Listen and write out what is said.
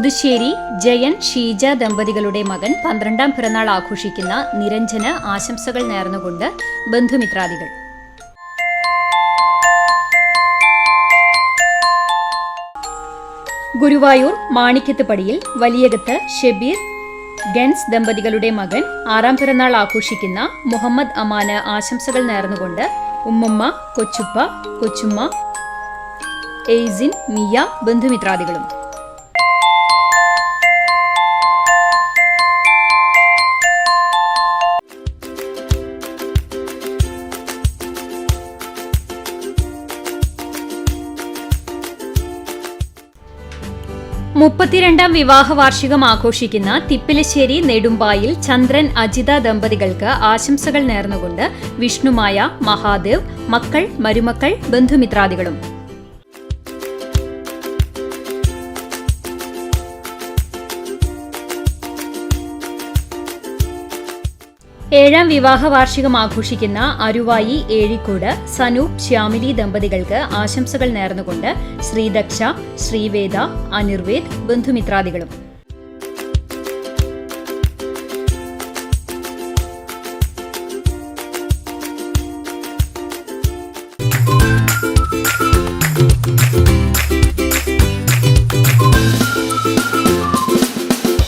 പുതുശ്ശേരി ജയൻ ഷീജ ദമ്പതികളുടെ മകൻ 12ാം പിറന്നാൾ ആഘോഷിക്കുന്ന നിരഞ്ജന് ആശംസകൾ നേർന്നുകൊണ്ട് ബന്ധുമിത്രാദികൾ. ഗുരുവായൂർ മാണിക്യത്ത് പടിയിൽ വലിയകത്ത് ഷെബീർ ഗൻസ് ദമ്പതികളുടെ മകൻ 6ാം പിറന്നാൾ ആഘോഷിക്കുന്ന മുഹമ്മദ് അമാന് ആശംസകൾ നേർന്നുകൊണ്ട് ഉമ്മുമ്മ, കൊച്ചുപ്പ, കൊച്ചുമ്മ, എയ്സിൻ, മിയ, ബന്ധുമിത്രാദികളും. മുപ്പത്തിരണ്ടാം വിവാഹ വാർഷികം ആഘോഷിക്കുന്ന തിപ്പിലശ്ശേരി നെടുമ്പായിൽ ചന്ദ്രൻ അജിത ദമ്പതികൾക്ക് ആശംസകൾ നേർന്നുകൊണ്ട് വിഷ്ണുമായ, മഹാദേവ്, മക്കൾ, മരുമക്കൾ, ബന്ധുമിത്രാദികളും. ഏഴാം വിവാഹ വാർഷികം ആഘോഷിക്കുന്ന അരുവായി ഏഴിക്കോട് സനൂപ് ശ്യാമിലി ദമ്പതികൾക്ക് ആശംസകൾ നേർന്നുകൊണ്ട് ശ്രീദക്ഷ, ശ്രീവേദ, അനിർവേദ്, ബന്ധുമിത്രാദികളും.